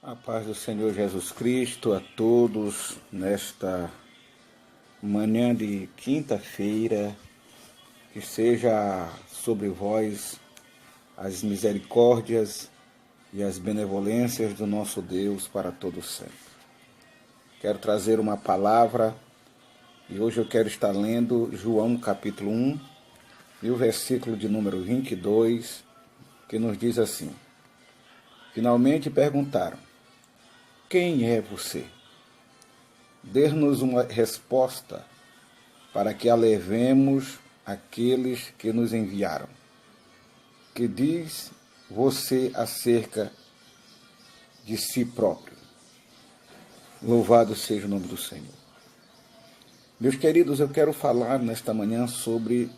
A paz do Senhor Jesus Cristo a todos nesta manhã de quinta-feira, que seja sobre vós as misericórdias e as benevolências do nosso Deus para todo sempre. Quero trazer uma palavra e hoje eu quero estar lendo João capítulo 1 e o versículo de número 22, que nos diz assim: Finalmente perguntaram: quem é você? Dê-nos uma resposta para que a levemos àqueles que nos enviaram. Que diz você acerca de si próprio? Louvado seja o nome do Senhor. Meus queridos, eu quero falar nesta manhã sobre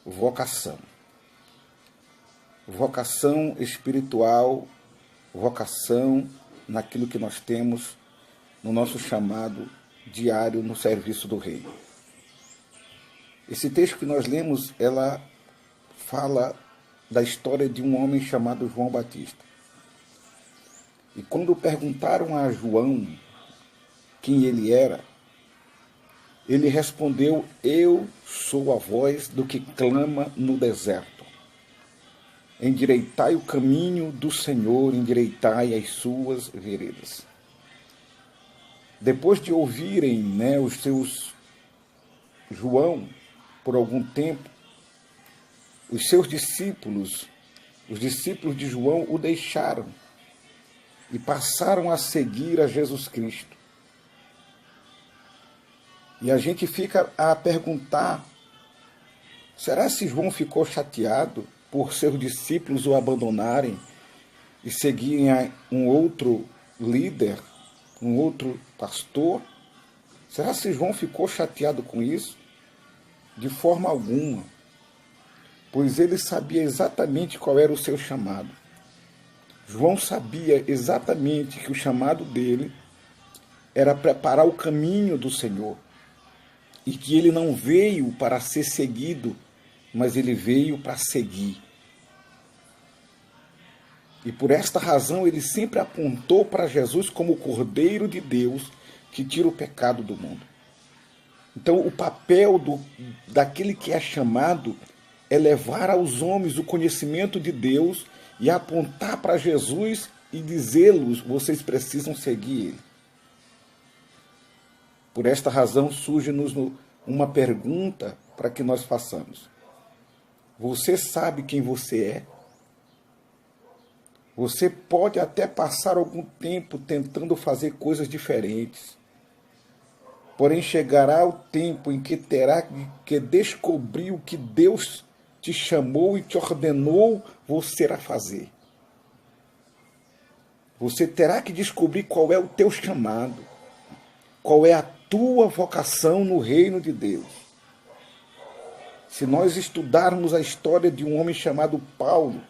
vocação. Vocação espiritual, vocação naquilo que nós temos no nosso chamado diário no serviço do Reino. Esse texto que nós lemos, ela fala da história de um homem chamado João Batista. E quando perguntaram a João quem ele era, ele respondeu: eu sou a voz do que clama no deserto. Endireitai o caminho do Senhor, endireitai as suas veredas. Depois de ouvirem, os seus João, por algum tempo, os seus discípulos, os discípulos de João o deixaram e passaram a seguir a Jesus Cristo. E a gente fica a perguntar: será que João ficou chateado por seus discípulos o abandonarem e seguirem um outro líder, um outro pastor? Será que João ficou chateado com isso? De forma alguma, pois ele sabia exatamente qual era o seu chamado. João sabia exatamente que o chamado dele era preparar o caminho do Senhor e que ele não veio para ser seguido, mas ele veio para seguir. E por esta razão ele sempre apontou para Jesus como o Cordeiro de Deus que tira o pecado do mundo. Então o papel daquele que é chamado é levar aos homens o conhecimento de Deus e apontar para Jesus e dizê-los: vocês precisam seguir Ele. Por esta razão surge-nos uma pergunta para que nós façamos. Você sabe quem você é? Você pode até passar algum tempo tentando fazer coisas diferentes. Porém, chegará o tempo em que terá que descobrir o que Deus te chamou e te ordenou você a fazer. Você terá que descobrir qual é o teu chamado, qual é a tua vocação no reino de Deus. Se nós estudarmos a história de um homem chamado Paulo,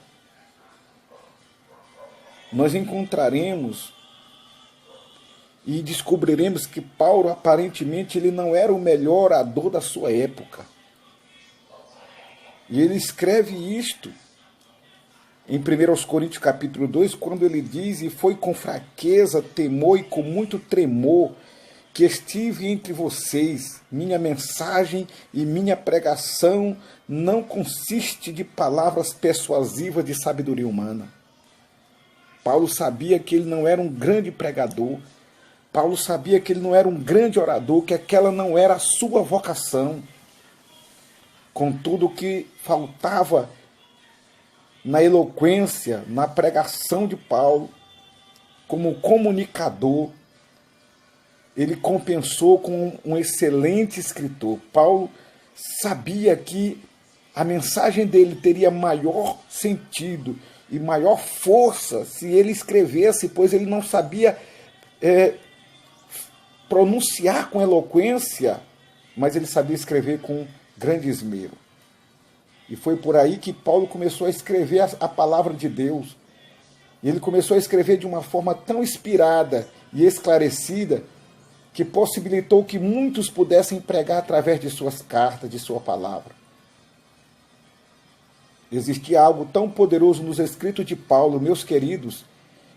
nós encontraremos e descobriremos que Paulo, aparentemente, ele não era o melhor orador da sua época. E ele escreve isto em 1 Coríntios capítulo 2, quando ele diz: e foi com fraqueza, temor e com muito tremor que estive entre vocês. Minha mensagem e minha pregação não consiste de palavras persuasivas de sabedoria humana. Paulo sabia que ele não era um grande pregador. Paulo sabia que ele não era um grande orador, que aquela não era a sua vocação. Contudo, o que faltava na eloquência, na pregação de Paulo, como comunicador, ele compensou com um excelente escritor. Paulo sabia que a mensagem dele teria maior sentido e maior força se ele escrevesse, pois ele não sabia pronunciar com eloquência, mas ele sabia escrever com grande esmero. E foi por aí que Paulo começou a escrever a palavra de Deus. E ele começou a escrever de uma forma tão inspirada e esclarecida que possibilitou que muitos pudessem pregar através de suas cartas, de sua palavra. Existia algo tão poderoso nos escritos de Paulo, meus queridos,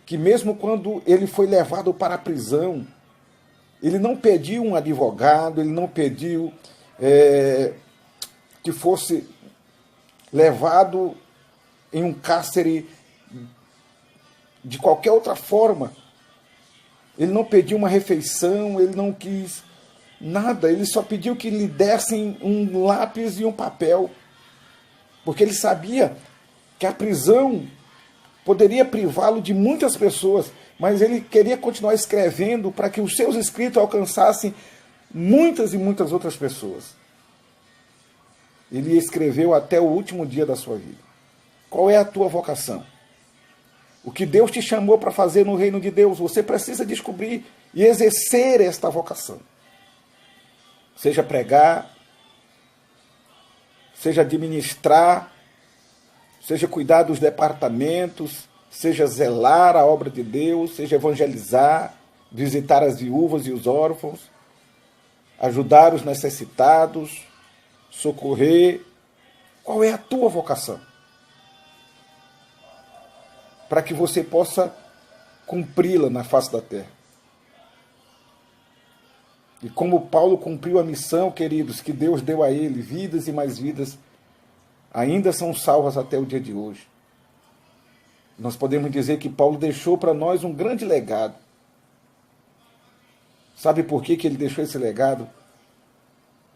que mesmo quando ele foi levado para a prisão, ele não pediu um advogado, ele não pediu que fosse levado em um cárcere de qualquer outra forma. Ele não pediu uma refeição, ele não quis nada, ele só pediu que lhe dessem um lápis e um papel, porque ele sabia que a prisão poderia privá-lo de muitas pessoas, mas ele queria continuar escrevendo para que os seus escritos alcançassem muitas e muitas outras pessoas. Ele escreveu até o último dia da sua vida. Qual é a tua vocação? O que Deus te chamou para fazer no reino de Deus, você precisa descobrir e exercer esta vocação. Seja pregar, seja administrar, seja cuidar dos departamentos, seja zelar a obra de Deus, seja evangelizar, visitar as viúvas e os órfãos, ajudar os necessitados, socorrer. Qual é a tua vocação? Para que você possa cumpri-la na face da terra. E como Paulo cumpriu a missão, queridos, que Deus deu a ele, vidas e mais vidas, ainda são salvas até o dia de hoje. Nós podemos dizer que Paulo deixou para nós um grande legado. Sabe por que ele deixou esse legado?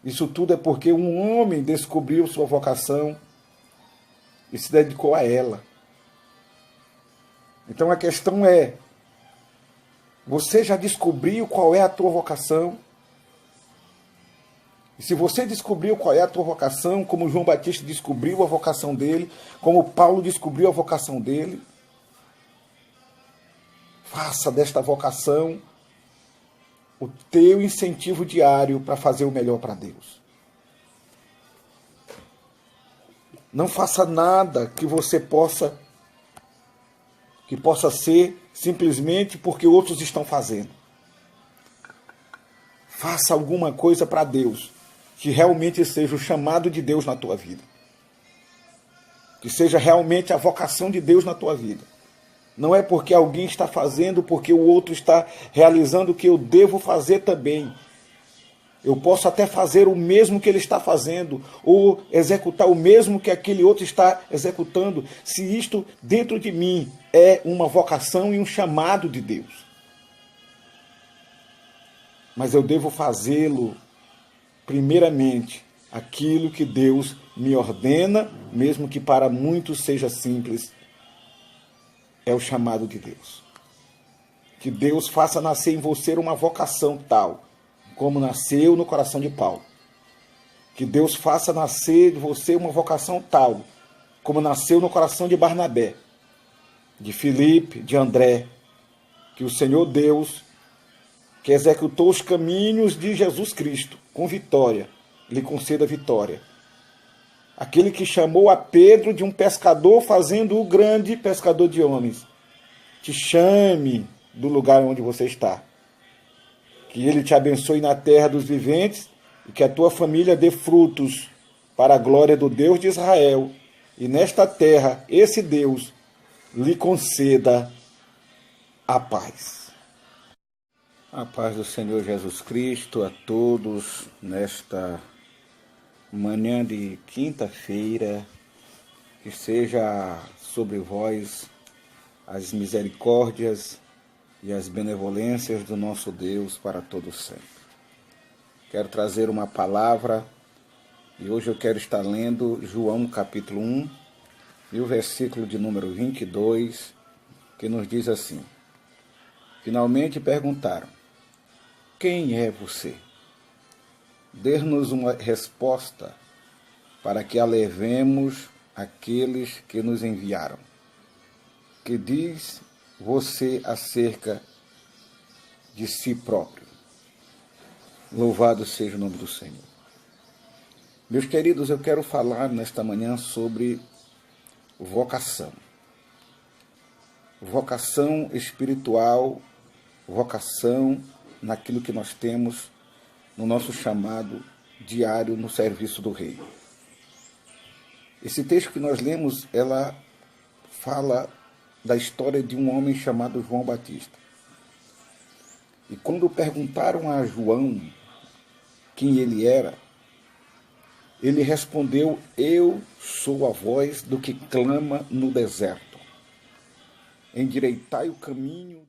Isso tudo é porque um homem descobriu sua vocação e se dedicou a ela. Então a questão é, você já descobriu qual é a tua vocação? E se você descobriu qual é a tua vocação, como João Batista descobriu a vocação dele, como Paulo descobriu a vocação dele, faça desta vocação o teu incentivo diário para fazer o melhor para Deus. Não faça nada que você possa ser simplesmente porque outros estão fazendo. Faça alguma coisa para Deus, que realmente seja o chamado de Deus na tua vida. Que seja realmente a vocação de Deus na tua vida. Não é porque alguém está fazendo, porque o outro está realizando, que eu devo fazer também. Eu posso até fazer o mesmo que ele está fazendo, ou executar o mesmo que aquele outro está executando, se isto dentro de mim é uma vocação e um chamado de Deus. Mas eu devo fazê-lo, primeiramente, aquilo que Deus me ordena, mesmo que para muitos seja simples, é o chamado de Deus. Que Deus faça nascer em você uma vocação tal, como nasceu no coração de Paulo. Que Deus faça nascer de você uma vocação tal, como nasceu no coração de Barnabé, de Filipe, de André. Que o Senhor Deus, que executou os caminhos de Jesus Cristo com vitória, lhe conceda vitória. Aquele que chamou a Pedro de um pescador, fazendo o grande pescador de homens, te chame do lugar onde você está. Que ele te abençoe na terra dos viventes e que a tua família dê frutos para a glória do Deus de Israel. E nesta terra, esse Deus lhe conceda a paz. A paz do Senhor Jesus Cristo a todos nesta manhã de quinta-feira. Que seja sobre vós as misericórdias e as benevolências do nosso Deus para todos sempre. Quero trazer uma palavra e hoje eu quero estar lendo João capítulo 1 e o versículo de número 22, que nos diz assim: Finalmente perguntaram: quem é você? Dê-nos uma resposta para que a levemos àqueles que nos enviaram. Que diz você acerca de si próprio? Louvado seja o nome do Senhor. Meus queridos, eu quero falar nesta manhã sobre vocação. Vocação espiritual, vocação naquilo que nós temos no nosso chamado diário no serviço do Rei. Esse texto que nós lemos, ela fala da história de um homem chamado João Batista. E quando perguntaram a João quem ele era, ele respondeu: eu sou a voz do que clama no deserto. Endireitai o caminho.